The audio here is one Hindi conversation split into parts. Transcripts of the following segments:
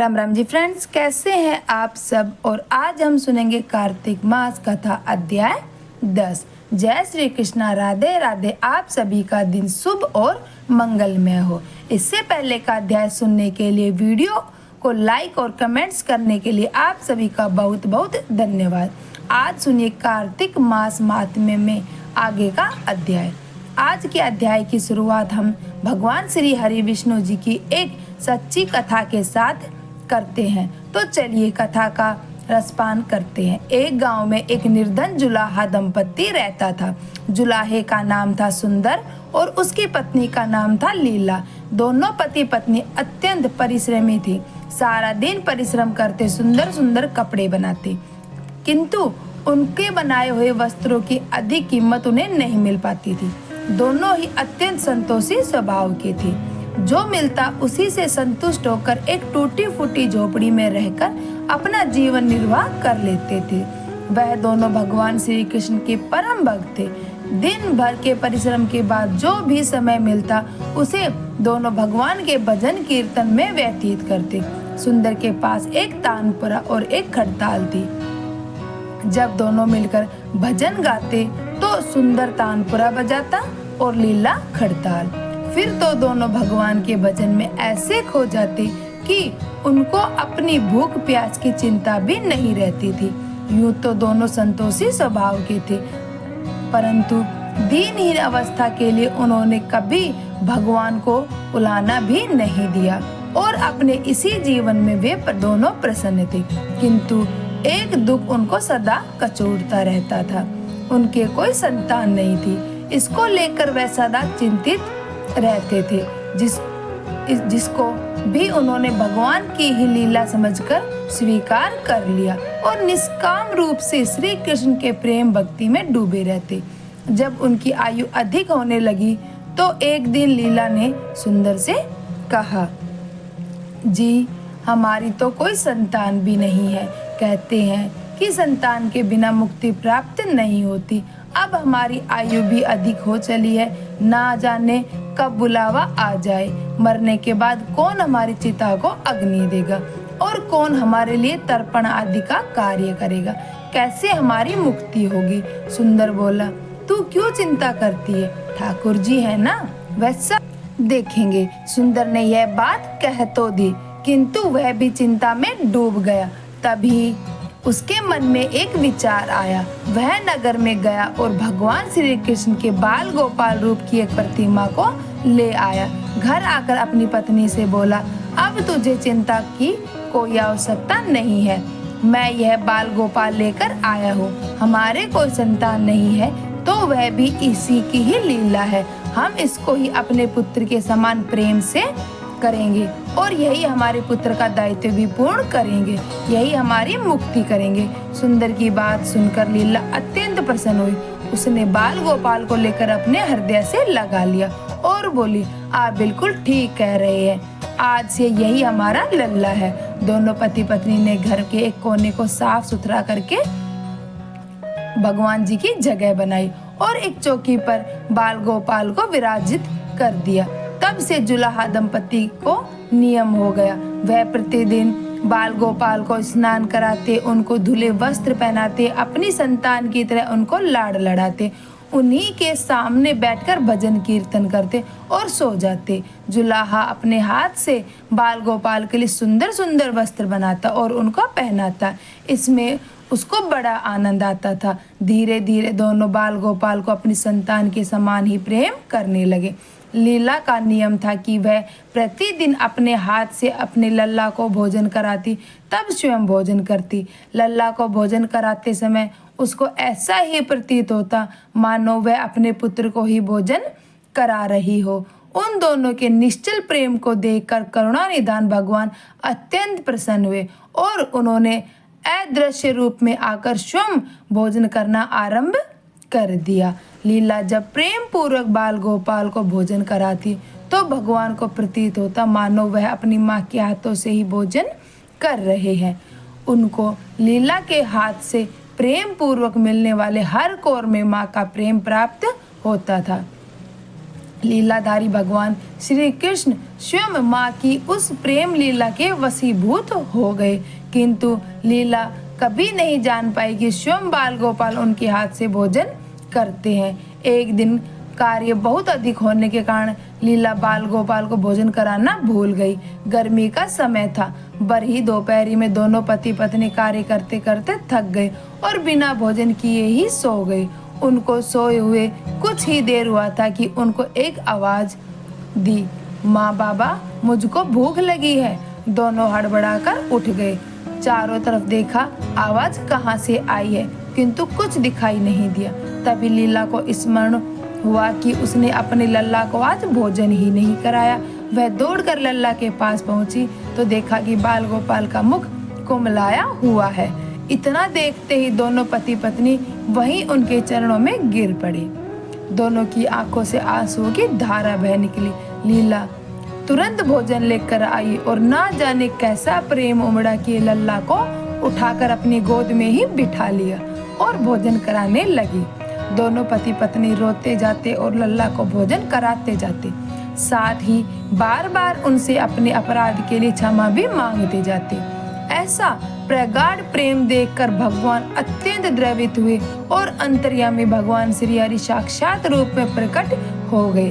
राम राम जी फ्रेंड्स, कैसे हैं आप सब। और आज हम सुनेंगे कार्तिक मास कथा अध्याय 10। जय श्री कृष्णा, राधे राधे। आप सभी का दिन शुभ और मंगलमय हो। इससे पहले का अध्याय सुनने के लिए, वीडियो को लाइक और कमेंट्स करने के लिए आप सभी का बहुत बहुत धन्यवाद। आज सुनिए कार्तिक मास महात्म्य में आगे का अध्याय। आज के अध्याय की शुरुआत हम भगवान श्री हरि विष्णु जी की एक सच्ची कथा के साथ करते हैं। तो चलिए कथा का रसपान करते हैं। एक गांव में एक निर्धन जुलाहा दंपत्ति रहता था। जुलाहे का नाम था सुंदर और उसकी पत्नी का नाम था लीला। दोनों पति पत्नी अत्यंत परिश्रमी थे। सारा दिन परिश्रम करते, सुंदर सुंदर कपड़े बनाते, किंतु उनके बनाए हुए वस्त्रों की अधिक कीमत उन्हें नहीं मिल पाती थी। दोनों ही अत्यंत संतोषी स्वभाव के थे। जो मिलता उसी से संतुष्ट होकर एक टूटी फूटी झोपड़ी में रहकर अपना जीवन निर्वाह कर लेते थे। वह दोनों भगवान श्री कृष्ण के परम भक्त थे। दिन भर के परिश्रम के बाद जो भी समय मिलता उसे दोनों भगवान के भजन कीर्तन में व्यतीत करते। सुंदर के पास एक तानपुरा और एक खड़ताल थी। जब दोनों मिलकर भजन गाते तो सुंदर तानपुरा बजाता और लीला खड़ताल। फिर तो दोनों भगवान के भजन में ऐसे खो जाते कि उनको अपनी भूख प्यास की चिंता भी नहीं रहती थी। यूं तो दोनों संतोषी स्वभाव के थे, परंतु दीनहीन अवस्था के लिए उन्होंने कभी भगवान को उलाना भी नहीं दिया और अपने इसी जीवन में वे दोनों प्रसन्न थे। किंतु एक दुख उनको सदा कचोटता रहता था। उनके कोई संतान नहीं थी। इसको लेकर वह सदा चिंतित रहते थे, जिसको भी उन्होंने भगवान की ही लीला समझकर स्वीकार कर लिया और निष्काम रूप से श्री कृष्ण के प्रेम भक्ति में डूबे रहते। जब उनकी आयु अधिक होने लगी तो एक दिन लीला ने सुंदर से कहा, जी हमारी तो कोई संतान भी नहीं है। कहते हैं कि संतान के बिना मुक्ति प्राप्त नहीं होती। अब हमारी आयु भी अधिक हो चली है, ना जाने कब बुलावा आ जाए। मरने के बाद कौन हमारी चिता को अग्नि देगा और कौन हमारे लिए तर्पण आदि का कार्य करेगा। कैसे हमारी मुक्ति होगी। सुंदर बोला, तू क्यों चिंता करती है, ठाकुर जी है ना, वैसा देखेंगे। सुंदर ने यह बात कह तो दी, किंतु वह भी चिंता में डूब गया। तभी उसके मन में एक विचार आया। वह नगर में गया और भगवान श्री कृष्ण के बाल गोपाल रूप की एक प्रतिमा को ले आया। घर आकर अपनी पत्नी से बोला, अब तुझे चिंता की कोई आवश्यकता नहीं है। मैं यह बाल गोपाल लेकर आया हूँ। हमारे कोई संतान नहीं है तो वह भी इसी की ही लीला है। हम इसको ही अपने पुत्र के समान प्रेम से करेंगे और यही हमारे पुत्र का दायित्व भी पूर्ण करेंगे। यही हमारी मुक्ति करेंगे। सुंदर की बात सुनकर लीला अत्यंत प्रसन्न हुई। उसने बाल गोपाल को लेकर अपने हृदय से लगा लिया और बोली, आप बिल्कुल ठीक कह रहे हैं। आज से यही हमारा लल्ला है। दोनों पति पत्नी ने घर के एक कोने को साफ सुथरा करके भगवान जी की जगह बनाई और एक चौकी पर बाल गोपाल को विराजित कर दिया। तब से जुलाहा दंपति को नियम हो गया। वह प्रतिदिन बाल गोपाल को स्नान कराते, उनको धुले वस्त्र पहनाते, अपनी संतान की तरह उनको लाड़ लड़ाते, उन्हीं के सामने बैठकर भजन कीर्तन करते और सो जाते। जुलाहा अपने हाथ से बाल गोपाल के लिए सुंदर सुंदर वस्त्र बनाता और उनको पहनाता। इसमें उसको बड़ा आनंद आता था। धीरे धीरे दोनों बाल गोपाल को अपनी संतान के समान ही प्रेम करने लगे। लीला का नियम था कि वह प्रतिदिन अपने हाथ से अपने लल्ला को भोजन कराती, तब स्वयं भोजन करती। लल्ला को भोजन कराते समय उसको ऐसा ही प्रतीत होता मानो वह अपने पुत्र को ही भोजन करा रही हो। उन दोनों के निश्चल प्रेम को देखकर करुणानिधान भगवान अत्यंत प्रसन्न हुए और उन्होंने अदृश्य रूप में आकर स्वयं भोजन करना आरंभ कर दिया। लीला जब प्रेम पूर्वक बाल गोपाल को भोजन कराती तो भगवान को प्रतीत होता मानो वह अपनी माँ के हाथों से ही भोजन कर रहे हैं। उनको लीला के हाथ से प्रेम पूर्वक मिलने वाले हर कौर में माँ का प्रेम प्राप्त होता था। लीलाधारी भगवान श्री कृष्ण स्वयं माँ की उस प्रेम लीला के वशीभूत हो गए, किंतु लीला कभी नहीं जान पाई कि स्वयं बाल गोपाल उनके हाथ से भोजन करते हैं। एक दिन कार्य बहुत अधिक होने के कारण लीला बाल गोपाल को भोजन कराना भूल गई। गर्मी का समय था। बरही दोपहरी में दोनों पति पत्नी कार्य करते करते थक गए और बिना भोजन किए ही सो गए। उनको सोए हुए कुछ ही देर हुआ था कि उनको एक आवाज दी, माँ बाबा मुझको भूख लगी है। दोनों हड़बड़ाकर उठ गए। चारों तरफ देखा आवाज कहाँ से आई है, किंतु कुछ दिखाई नहीं दिया। तभी लीला को स्मरण हुआ कि उसने अपने लल्ला को आज भोजन ही नहीं कराया। वह दौड़कर लल्ला के पास पहुंची तो देखा कि बाल गोपाल का मुख कुमलाया हुआ है। इतना देखते ही दोनों पति पत्नी वहीं उनके चरणों में गिर पड़े। दोनों की आंखों से आंसुओं की धारा बह निकली। लीला तुरंत भोजन लेकर आई और ना जाने कैसा प्रेम उमड़ा कि लल्ला को उठाकर अपनी गोद में ही बिठा लिया और भोजन कराने लगी। दोनों पति पत्नी रोते जाते और लल्ला को भोजन कराते जाते, साथ ही बार बार उनसे अपने अपराध के लिए क्षमा भी मांगते जाते। ऐसा प्रगाढ़ प्रेम देखकर भगवान अत्यंत द्रवित हुए और अंतर्यामी भगवान श्री हरि साक्षात रूप में प्रकट हो गए।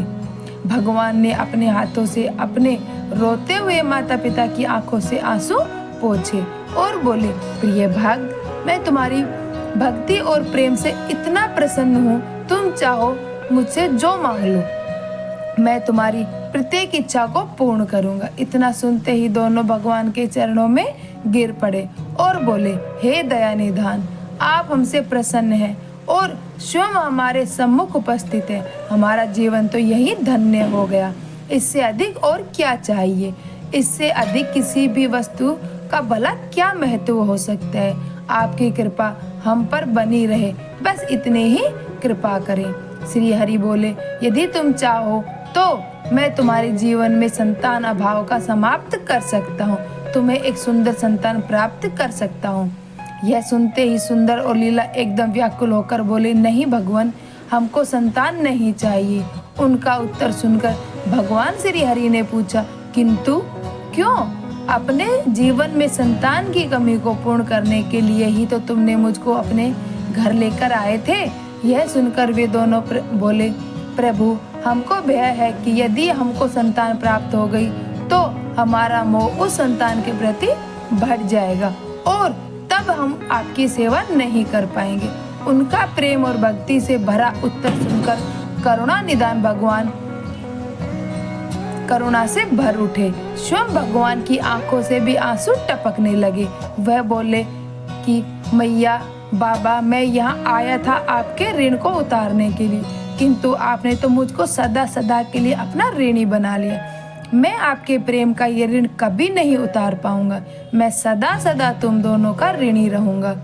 भगवान ने अपने हाथों से अपने रोते हुए माता पिता की आंखों से आंसू पोंछे और बोले, प्रिय भक्त, मैं तुम्हारी भक्ति और प्रेम से इतना प्रसन्न हूँ, तुम चाहो मुझसे जो मांग लो, मैं तुम्हारी प्रत्येक इच्छा को पूर्ण करूंगा। इतना सुनते ही दोनों भगवान के चरणों में गिर पड़े और बोले, हे दया निधान, आप हमसे प्रसन्न हैं और स्वयं हमारे सम्मुख उपस्थित है। हमारा जीवन तो यही धन्य हो गया। इससे अधिक और क्या चाहिए? इससे अधिक किसी भी वस्तु का भला क्या महत्व हो सकता है? आपकी कृपा हम पर बनी रहे, बस इतने ही कृपा करें। श्री हरि बोले, यदि तुम चाहो तो मैं तुम्हारे जीवन में संतान अभाव का समाप्त कर सकता हूँ, तुम्हें एक सुंदर संतान प्राप्त कर सकता हूँ। यह सुनते ही सुंदर और लीला एकदम व्याकुल होकर बोले, नहीं भगवान, हमको संतान नहीं चाहिए। उनका उत्तर सुनकर भगवान श्री हरि ने पूछा, किंतु क्यों? अपने जीवन में संतान की कमी को पूर्ण करने के लिए ही तो तुमने मुझको अपने घर लेकर आए थे। यह सुनकर वे दोनों बोले, प्रभु, हमको भय है कि यदि हमको संतान प्राप्त हो गई तो हमारा मोह उस संतान के प्रति बढ़ जाएगा और तब हम आपकी सेवा नहीं कर पाएंगे। उनका प्रेम और भक्ति से भरा उत्तर सुनकर करुणा निधान भगवान करुणा से भर उठे। स्वयं भगवान की आंखों से भी आंसू टपकने लगे। वह बोले कि मैया बाबा, मैं यहाँ आया था आपके ऋण को उतारने के लिए, किंतु आपने तो मुझको सदा सदा के लिए अपना ऋणी बना लिया। मैं आपके प्रेम का ये ऋण कभी नहीं उतार पाऊंगा। मैं सदा सदा तुम दोनों का ऋणी रहूंगा।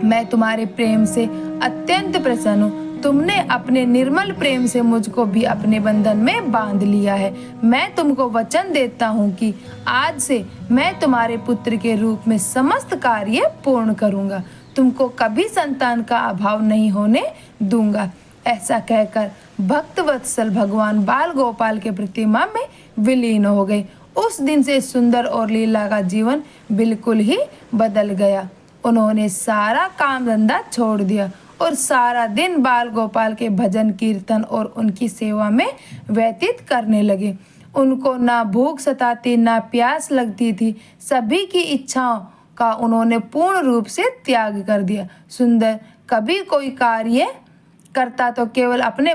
मैं तुम्हारे प्रेम से अत्यंत प्रसन्न हूँ। तुमने अपने निर्मल प्रेम से मुझको भी अपने बंधन में बांध लिया है। मैं तुमको वचन देता हूँ कि आज से मैं तुम्हारे पुत्र के रूप में समस्त कार्य पूर्ण करूँगा। तुमको कभी संतान का अभाव नहीं होने दूंगा। ऐसा कहकर भक्त वत्सल भगवान बाल गोपाल के प्रतिमा में विलीन हो गए। उस दिन से सुंदर और लीला का जीवन बिल्कुल ही बदल गया। उन्होंने सारा काम धंधा छोड़ दिया और सारा दिन बाल गोपाल के भजन कीर्तन और उनकी सेवा में व्यतीत करने लगे। उनको ना भूख सताती ना प्यास लगती थी। सभी की इच्छाओं का उन्होंने पूर्ण रूप से त्याग कर दिया। सुंदर कभी कोई कार्य करता तो केवल अपने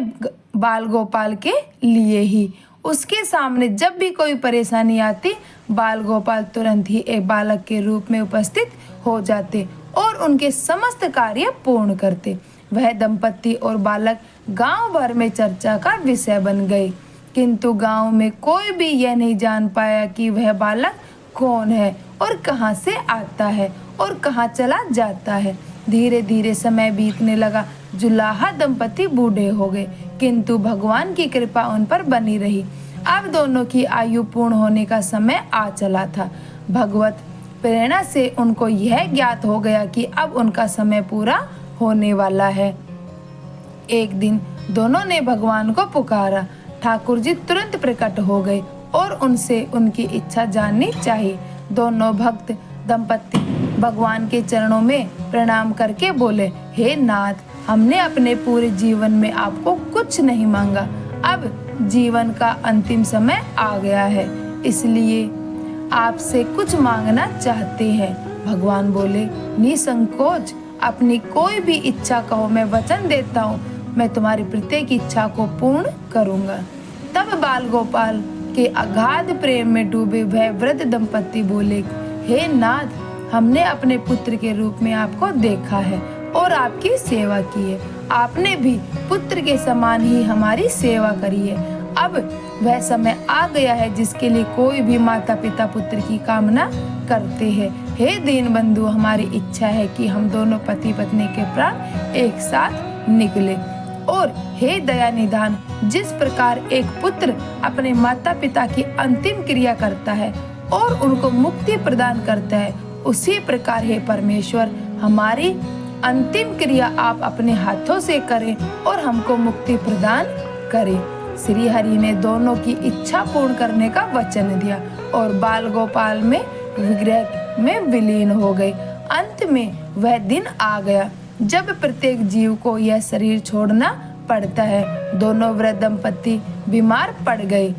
बाल गोपाल के लिए ही। उसके सामने जब भी कोई परेशानी आती, बाल गोपाल तुरंत ही एक बालक के रूप में उपस्थित हो जाते और उनके समस्त कार्य पूर्ण करते। वह दंपति और बालक गांव भर में चर्चा का विषय बन गए, किंतु गांव में कोई भी यह नहीं जान पाया कि वह बालक कौन है और कहां से आता है और कहां चला जाता है। धीरे धीरे समय बीतने लगा। जुलाहा दंपति बूढ़े हो गए, किंतु भगवान की कृपा उन पर बनी रही। अब दोनों की आयु पूर्ण होने का समय आ चला था। भगवत प्रेरणा से उनको यह ज्ञात हो गया कि अब उनका समय पूरा होने वाला है। एक दिन दोनों ने भगवान को पुकारा, ठाकुर जी तुरंत प्रकट हो गए और उनसे उनकी इच्छा जाननी चाहिए। दोनों भक्त दंपत्ति भगवान के चरणों में प्रणाम करके बोले, हे नाथ, हमने अपने पूरे जीवन में आपको कुछ नहीं मांगा। अब जीवन का अंतिम समय आ गया है, इसलिए आपसे कुछ मांगना चाहते हैं। भगवान बोले, निसंकोच अपनी कोई भी इच्छा कहो, मैं वचन देता हूँ मैं तुम्हारी प्रत्येक इच्छा को पूर्ण करूँगा। तब बाल गोपाल के अगाध प्रेम में डूबे वह वृद्ध दंपत्ति बोले, हे नाथ, हमने अपने पुत्र के रूप में आपको देखा है और आपकी सेवा की है। आपने भी पुत्र के समान ही हमारी सेवा करी है। अब वह समय आ गया है जिसके लिए कोई भी माता पिता पुत्र की कामना करते हैं। हे दीन बंधु, हमारी इच्छा है कि हम दोनों पति पत्नी के प्राण एक साथ निकले। और हे दया निधान, जिस प्रकार एक पुत्र अपने माता पिता की अंतिम क्रिया करता है और उनको मुक्ति प्रदान करता है, उसी प्रकार हे परमेश्वर, हमारी अंतिम क्रिया आप अपने हाथों से करें और हमको मुक्ति प्रदान करें। श्री हरि ने दोनों की इच्छा पूर्ण करने का वचन दिया और बाल गोपाल में विग्रह में विलीन हो गए। अंत में वह दिन आ गया जब प्रत्येक जीव को यह शरीर छोड़ना पड़ता है। दोनों वृद्ध दंपत्ति बीमार पड़ गए।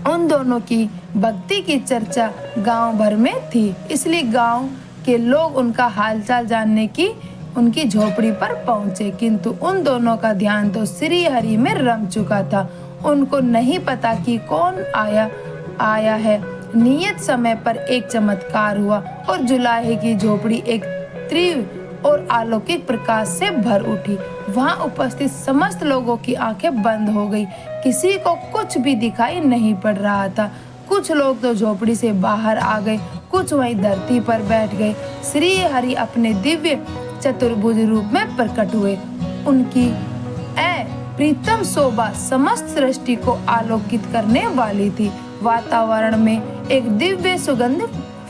उन दोनों की भक्ति की चर्चा गांव भर में थी, इसलिए गांव के लोग उनका हालचाल जानने की उनकी झोपड़ी पर पहुंचे, किंतु उन दोनों का ध्यान तो श्री हरि में रम चुका था। उनको नहीं पता कि कौन आया है। नियत समय पर एक चमत्कार हुआ और जुलाहे की झोपड़ी एक तीव्र और अलौकिक प्रकाश से भर उठी। वहां उपस्थित समस्त लोगों की आंखें बंद हो गई। किसी को कुछ भी दिखाई नहीं पड़ रहा था। कुछ लोग तो झोपड़ी से बाहर आ गए, कुछ वहीं धरती पर बैठ गए। श्री हरि अपने दिव्य चतुर्भुज रूप में प्रकट हुए। उनकी प्रीतम शोभा समस्त सृष्टि को आलोकित करने वाली थी। वातावरण में एक दिव्य सुगंध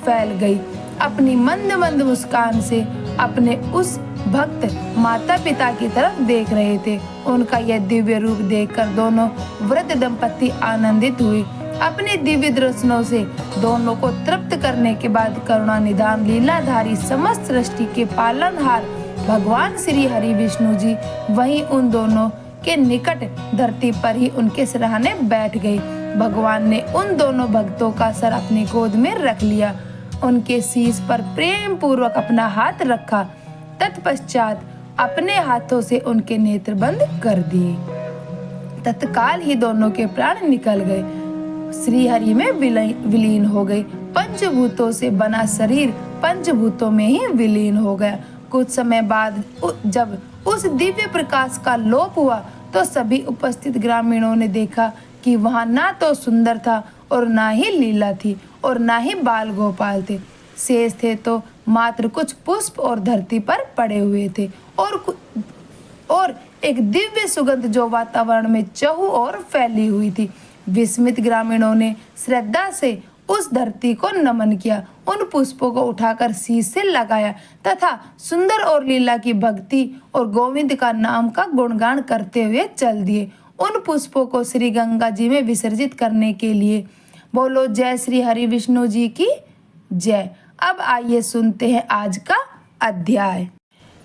फैल गई। अपनी मंद मंद मुस्कान से अपने उस भक्त माता पिता की तरफ देख रहे थे। उनका यह दिव्य रूप देखकर दोनों वृद्ध दंपत्ति आनंदित हुए। अपने दिव्य दर्शनों से दोनों को तृप्त करने के बाद करुणा निधान लीलाधारी समस्त सृष्टि के पालनहार भगवान श्री हरि विष्णु जी वहीं उन दोनों के निकट धरती पर ही उनके सराहने बैठ गए। भगवान ने उन दोनों भक्तों का सर अपनी गोद में रख लिया, उनके शीश पर प्रेम पूर्वक अपना हाथ रखा, तत्पश्चात अपने हाथों से उनके नेत्र बंद कर दिए। तत्काल ही दोनों के प्राण निकल गए, श्री हरि में विलीन हो गए। पंचभूतों से बना शरीर पंचभूतों में ही विलीन हो गया। कुछ समय बाद जब उस दिव्य प्रकाश का लोप हुआ तो सभी उपस्थित ग्रामीणों ने देखा कि वहां ना तो सुंदर था और ना ही लीला थी और ना ही बाल गोपाल थे। शेष थे तो मात्र कुछ पुष्प और धरती पर पड़े हुए थे और एक दिव्य सुगंध जो वातावरण में चहु और फैली हुई थी। विस्मित ग्रामीणों ने श्रद्धा से उस धरती को नमन किया, उन पुष्पों को उठाकर शीश से लगाया तथा सुंदर और लीला की भक्ति और गोविंद का नाम का गुणगान करते हुए चल दिए। उन पुष्पों को श्री गंगा जी में विसर्जित करने के लिए। बोलो जय श्री हरि विष्णु जी की जय। अब आइए सुनते हैं आज का अध्याय।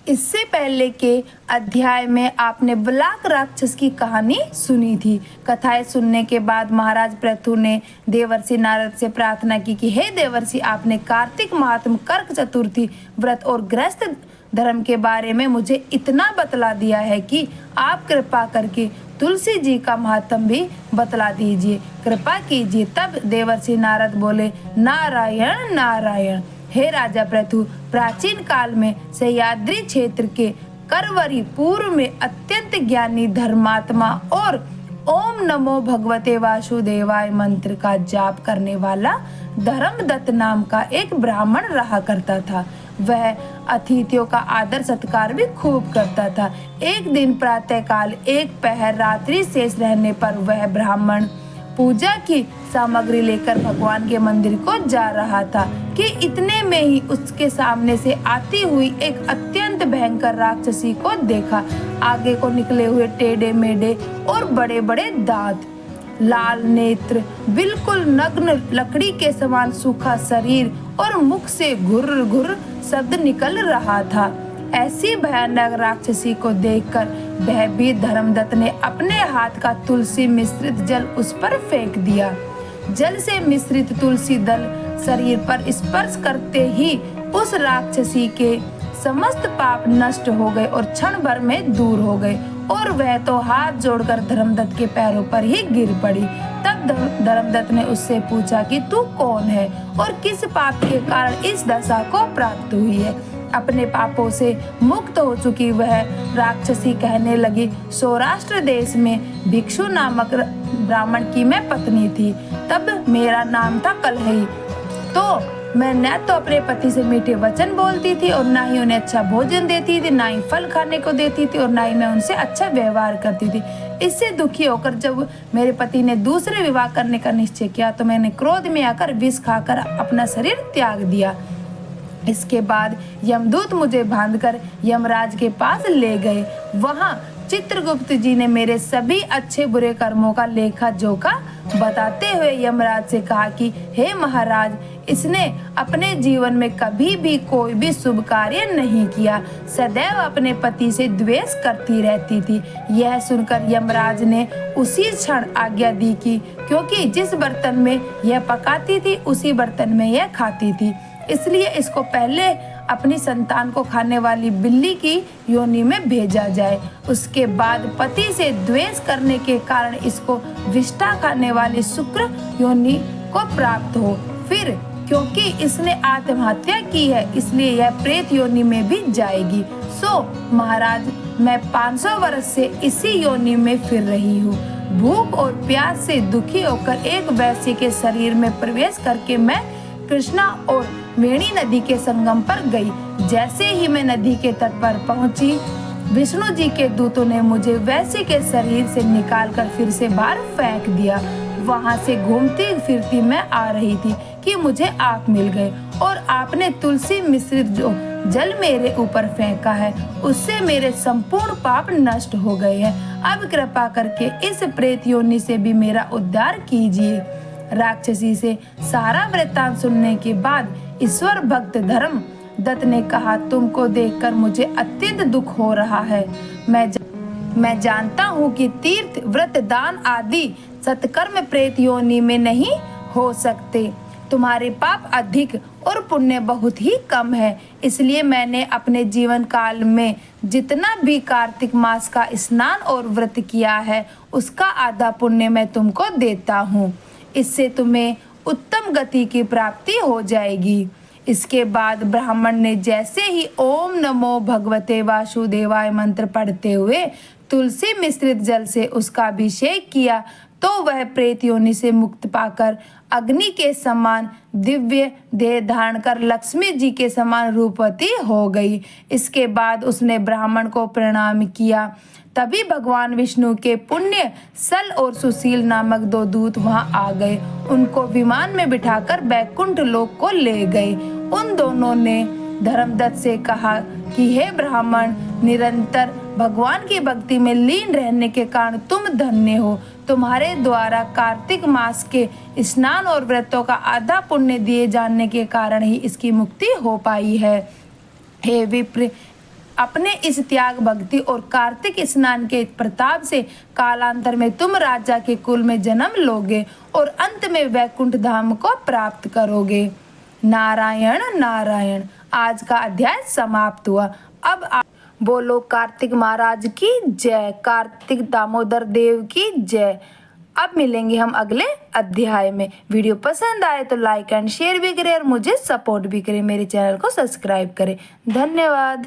इससे पहले के अध्याय में आपने बलाक राक्षस की कहानी सुनी थी। कथाएं सुनने के बाद महाराज पृथु ने देवर्षि नारद से प्रार्थना की कि हे देवर्षि, आपने कार्तिक महात्म, कर्क चतुर्थी व्रत और गृहस्थ धर्म के बारे में मुझे इतना बतला दिया है कि आप कृपा करके तुलसी जी का महात्म भी बतला दीजिए, कृपा कीजिए। तब देवर्षि नारद बोले, नारायण नारायण। हे राजा पृथु, प्राचीन काल में सह्याद्री क्षेत्र के करवरी पूर्व में अत्यंत ज्ञानी धर्मात्मा और ओम नमो भगवते वासुदेवाय मंत्र का जाप करने वाला धर्मदत्त नाम का एक ब्राह्मण रहा करता था। वह अतिथियों का आदर सत्कार भी खूब करता था। एक दिन प्रातः काल एक पहर रात्रि शेष रहने पर वह ब्राह्मण पूजा की सामग्री लेकर भगवान के मंदिर को जा रहा था कि इतने में ही उसके सामने से आती हुई एक अत्यंत भयंकर राक्षसी को देखा। आगे को निकले हुए टेढ़े मेढ़े और बड़े बड़े दांत, लाल नेत्र, बिल्कुल नग्न लकड़ी के समान सूखा शरीर और मुख से घुर्र घुर्र शब्द निकल रहा था। ऐसी भयानक राक्षसी को देखकर भयभीत धर्मदत्त ने अपने हाथ का तुलसी मिश्रित जल उस पर फेंक दिया। जल से मिश्रित तुलसी दल शरीर पर स्पर्श करते ही उस राक्षसी के समस्त पाप नष्ट हो गए और क्षण भर में दूर हो गए और वह तो हाथ जोड़कर धर्मदत्त के पैरों पर ही गिर पड़ी। तब धर्मदत्त ने उससे पूछा कि तू कौन है और किस पाप के कारण इस दशा को प्राप्त हुई है। अपने पापों से मुक्त हो चुकी वह राक्षसी कहने लगी, सौराष्ट्र देश में भिक्षु नामक ब्राह्मण की मैं पत्नी थी। तब मेरा नाम था कलही। तो मैं न तो अपने पति से मीठे वचन बोलती थी और ना ही उन्हें अच्छा भोजन देती थी, ना ही फल खाने को देती थी और ना ही मैं उनसे अच्छा व्यवहार करती थी। इससे दुखी होकर जब मेरे पति ने दूसरे विवाह करने का निश्चय किया तो मैंने क्रोध में आकर विष खाकर अपना शरीर त्याग दिया। इसके बाद यमदूत मुझे बांधकर यमराज के पास ले गए। वहां चित्रगुप्त जी ने मेरे सभी अच्छे बुरे कर्मों का लेखा जोखा बताते हुए यमराज से कहा कि हे महाराज, इसने अपने जीवन में कभी भी कोई भी शुभ कार्य नहीं किया, सदैव अपने पति से द्वेष करती रहती थी। यह सुनकर यमराज ने उसी क्षण आज्ञा दी कि क्योंकि जिस बर्तन में यह पकाती थी उसी बर्तन में यह खाती थी, इसलिए इसको पहले अपनी संतान को खाने वाली बिल्ली की योनि में भेजा जाए। उसके बाद पति से द्वेष करने के कारण इसको विष्ठा खाने वाली शुक्र योनि को प्राप्त हो। फिर क्योंकि इसने आत्महत्या की है इसलिए यह प्रेत योनि में भी जाएगी। सो महाराज, मैं 500 वर्ष से इसी योनि में फिर रही हूँ। भूख और प्यास से दुखी होकर एक वैश्य के शरीर में प्रवेश करके मैं कृष्णा और वेणी नदी के संगम पर गई। जैसे ही मैं नदी के तट पर पहुंची, विष्णु जी के दूतों ने मुझे वैश्य के शरीर से निकालकर फिर से बाहर फेंक दिया। वहां से घूमती फिरती मैं आ रही थी कि मुझे आप मिल गए और आपने तुलसी मिश्रित जो जल मेरे ऊपर फेंका है उससे मेरे संपूर्ण पाप नष्ट हो गए हैं। अब कृपा करके इस प्रेत योनि से भी मेरा उद्धार कीजिए। राक्षसी से सारा वृत्तांत सुनने के बाद ईश्वर भक्त धर्मदत्त ने कहा, तुमको देखकर मुझे अत्यंत दुख हो रहा है। मैं जानता हूँ कि तीर्थ, व्रत, दान आदि सत्कर्म प्रेत योनि में नहीं हो सकते। तुम्हारे पाप अधिक और पुण्य बहुत ही कम है, इसलिए मैंने अपने जीवन काल में जितना भी कार्तिक मास का स्नान और व्रत किया है उसका आधा पुण्य मैं तुमको देता हूँ। इससे तुम्हें उत्तम गति की प्राप्ति हो जाएगी। इसके बाद ब्राह्मण ने जैसे ही ओम नमो भगवते वासुदेवाय मंत्र पढ़ते हुए तुलसी मिश्रित जल से उसका अभिषेक किया तो वह प्रेत योनि से मुक्त पाकर अग्नि के समान दिव्य देह धारण कर लक्ष्मी जी के समान रूपवती हो गई। इसके बाद उसने ब्राह्मण को प्रणाम किया। तभी भगवान विष्णु के पुण्य सल और सुशील नामक 2 दूत वहां आ गए। उनको विमान में बिठाकर बैकुंठ लोक को ले गए। उन दोनों ने धर्मदत्त से कहा कि हे ब्राह्मण, निरंतर भगवान की भक्ति में लीन रहने के कारण तुम धन्य हो। तुम्हारे द्वारा कार्तिक मास के स्नान और व्रतों का आधा पुण्य दिए जाने के कारण ही इसकी मुक्ति हो पाई है। हे विप्र, अपने इस त्याग भक्ति और कार्तिक स्नान के प्रताप से कालांतर में तुम राजा के कुल में जन्म लोगे और अंत में वैकुंठ धाम को प्राप्त करोगे। नारायण नारायण। आज का अध्याय समाप्त हुआ। अब बोलो कार्तिक महाराज की जय, कार्तिक दामोदर देव की जय। अब मिलेंगे हम अगले अध्याय में। वीडियो पसंद आए तो लाइक एंड शेयर भी करें और मुझे सपोर्ट भी करें। मेरे चैनल को सब्सक्राइब करें। धन्यवाद।